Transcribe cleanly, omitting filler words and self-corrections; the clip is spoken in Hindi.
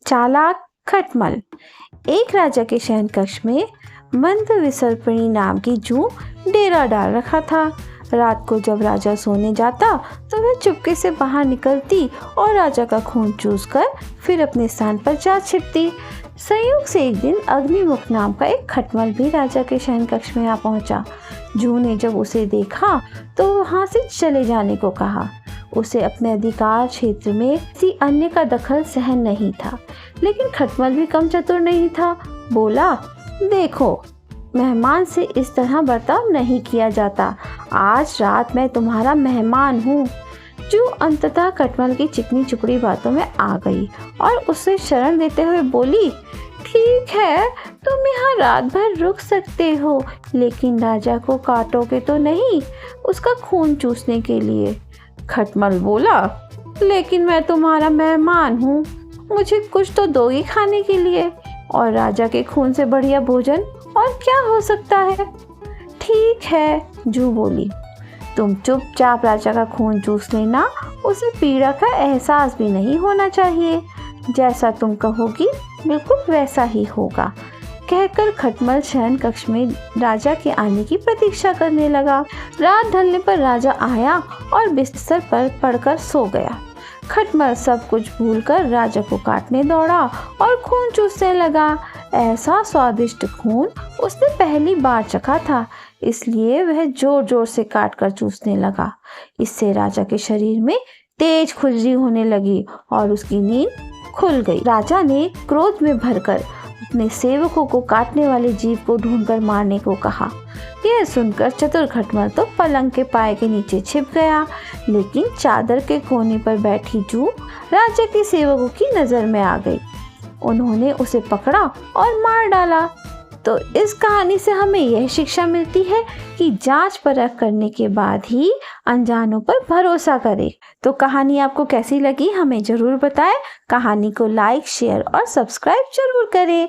चालाक खटमल। एक राजा के शयन कक्ष में मंद विसर्पिणी नाम की जूं डेरा डाल रखा था। रात को जब राजा सोने जाता तो वह चुपके से बाहर निकलती और राजा का खून चूसकर फिर अपने स्थान पर जा छिपती। संयोग से एक दिन अग्निमुख नाम का एक खटमल भी राजा के शयन कक्ष में आ पहुंचा। जूं ने जब उसे देखा तो वहां से चले जाने को कहा। उसे अपने अधिकार क्षेत्र में किसी अन्य का दखल सहन नहीं था, लेकिन खटमल भी कम चतुर नहीं था। बोला, देखो, मेहमान से इस तरह बर्ताव नहीं किया जाता। आज रात मैं तुम्हारा मेहमान हूँ। जूं अंततः खटमल की चिकनी चुपड़ी बातों में आ गई और उसे शरण देते हुए बोली, ठीक है, तुम यहाँ रात भर रुक सकते हो, लेकिन राजा को काटोगे तो नहीं, उसका खून चूसने के लिए। खटमल बोला, लेकिन मैं तुम्हारा मेहमान हूँ, मुझे कुछ तो दोगी खाने के लिए, और राजा के खून से बढ़िया भोजन और क्या हो सकता है। ठीक है, जूं बोली, तुम चुपचाप राजा का खून चूस लेना, उसे पीड़ा का एहसास भी नहीं होना चाहिए। जैसा तुम कहोगी बिल्कुल वैसा ही होगा। कहकर खटमल शयन कक्ष में राजा के आने की प्रतीक्षा करने लगा। रात ढलने पर राजा आया और बिस्तर पर पड़कर सो गया। खटमल सब कुछ भूलकर राजा को काटने दौड़ा और खून चूसने लगा। ऐसा स्वादिष्ट खून उसने पहली बार चखा था, इसलिए वह जोर जोर से काट कर चूसने लगा। इससे राजा के शरीर में तेज खुजली होने लगी और उसकी नींद खुल गई। राजा ने क्रोध में भरकर अपने सेवकों को काटने वाले जीव को ढूंढकर मारने को कहा। यह सुनकर चतुर खटमल तो पलंग के पाए के नीचे छिप गया, लेकिन चादर के कोने पर बैठी जूं राजा के सेवकों की नजर में आ गई। उन्होंने उसे पकड़ा और मार डाला। तो इस कहानी से हमें यह शिक्षा मिलती है कि जांच परख करने के बाद ही अनजानों पर भरोसा करें। तो कहानी आपको कैसी लगी हमें जरूर बताएं। कहानी को लाइक, शेयर और सब्सक्राइब जरूर करें।